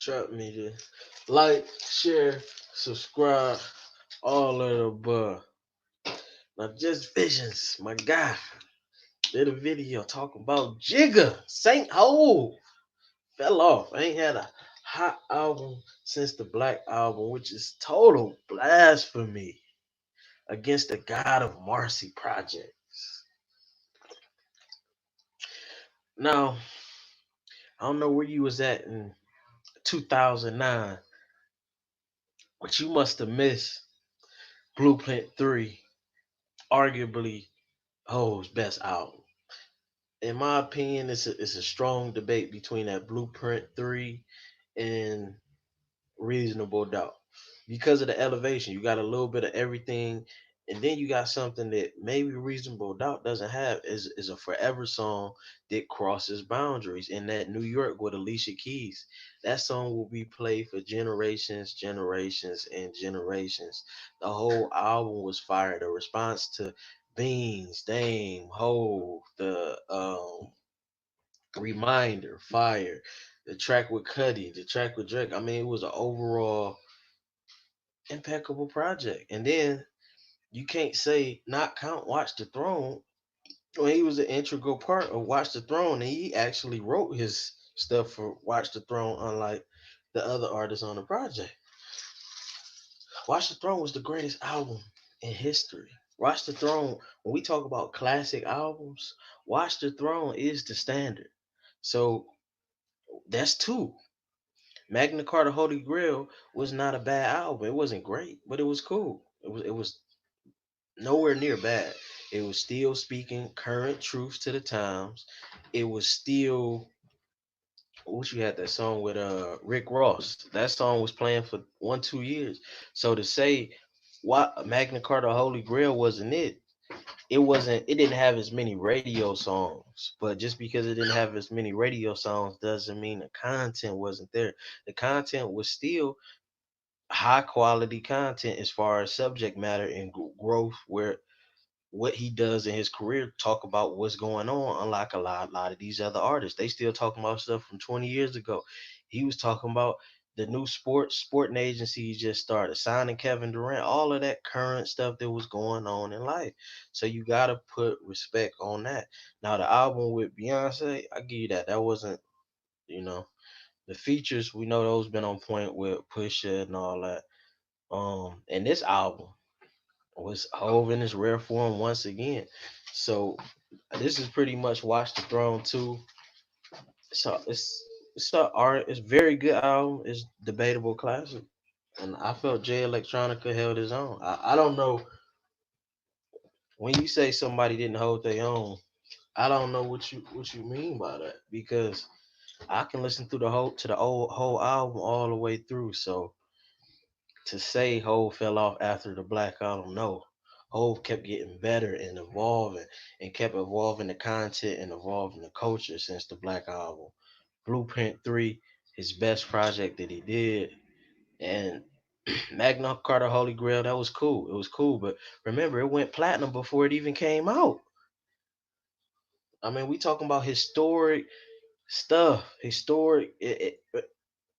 Trap media. Like, share, subscribe, all of the above. Now, just visions, my guy, did a video talking about Jigga, Saint Ho. Fell off. I ain't had a hot album since the Black Album, which is total blasphemy against the God of Marcy projects. Now, I don't know where you was at in 2009, but you must have missed Blueprint 3, arguably Ho's best album. In my opinion, it's a strong debate between that Blueprint 3 and Reasonable Doubt. Because of the elevation, you got a little bit of everything, and then you got something that maybe Reasonable Doubt doesn't have is a forever song that crosses boundaries in that New York with Alicia Keys. That song will be played for generations, generations, and generations. The whole album was fire. The response to Beans, Dame, Ho, the Reminder, Fire, the track with Cuddy, the track with Drake. I mean, it was an overall impeccable project. And then you can't say not count Watch the Throne when he was an integral part of Watch the Throne, and he actually wrote his stuff for Watch the Throne, unlike the other artists on the project. Watch the Throne was the greatest album in history. Watch the Throne, when we talk about classic albums, Watch the Throne is the standard. So that's two. Magna Carta Holy Grail was not a bad album. It wasn't great, but it was cool. It was nowhere near bad. It was still speaking current truths to the times. It was still what you had that song with Rick Ross. That song was playing for 1 2 years. So to say what Magna Carta Holy Grail wasn't it, it didn't have as many radio songs. But just because it didn't have as many radio songs doesn't mean the content wasn't there. The content was still high quality content as far as subject matter and growth, where what he does in his career talk about what's going on, unlike a lot of these other artists. They still talking about stuff from 20 years ago. He was talking about the new sporting agency he just started, signing Kevin Durant, all of that current stuff that was going on in life. So you gotta put respect on that. Now the album with Beyonce, I give you that. That wasn't, you know, the features, we know those been on point with Pusha and all that. And this album was Hove in his rare form once again. So this is pretty much Watch the Throne 2. So it's a art. It's very good album. It's debatable classic, and I felt Jay Electronica held his own. I don't know when you say somebody didn't hold their own. I don't know what you mean by that, because I can listen through the whole album all the way through. So to say Hove fell off after the Black Album, no. Hove kept getting better and evolving, and kept evolving the content and evolving the culture since the Black Album. Blueprint 3, his best project that he did. And Magna Carta Holy Grail, that was cool. It was cool. But remember, it went platinum before it even came out. I mean, we talking about historic stuff. Historic. It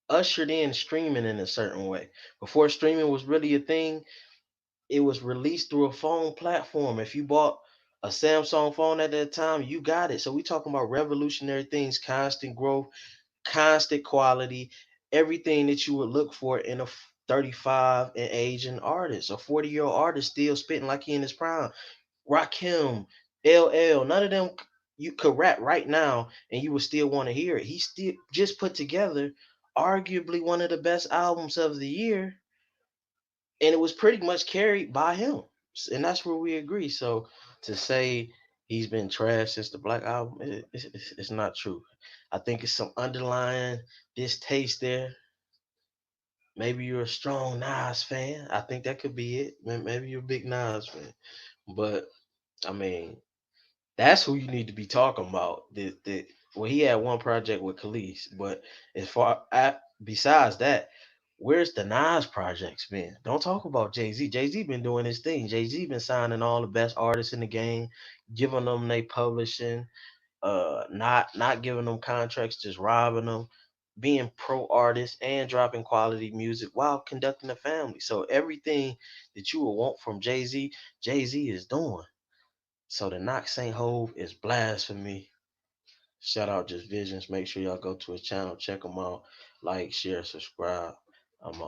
ushered in streaming in a certain way. Before streaming was really a thing, it was released through a phone platform. If you bought a Samsung phone at that time, you got it. So we talking about revolutionary things, constant growth, constant quality, everything that you would look for in a 35 and aging artist. A 40-year-old artist still spitting like he in his prime. Rakim, LL, none of them you could rap right now and you would still want to hear it. He still just put together arguably one of the best albums of the year, and it was pretty much carried by him, and that's where we agree. So to say he's been trashed since the Black Album, it's not true. I think it's some underlying distaste there. Maybe you're a strong Nas fan. I think that could be it. Maybe you're a big Nas fan, but I mean, that's who you need to be talking about. Well, he had one project with Khalees, but besides that, where's the Nas projects been? Don't talk about Jay Z. Jay Z been doing his thing. Jay Z been signing all the best artists in the game, giving them they publishing, not giving them contracts, just robbing them. being pro artist and dropping quality music while conducting a family. So everything that you would want from Jay Z, Jay Z is doing. So to knock Saint Hove is blasphemy. Shout out Just Visions. Make sure y'all go to his channel, check him out, like, share, subscribe. I'm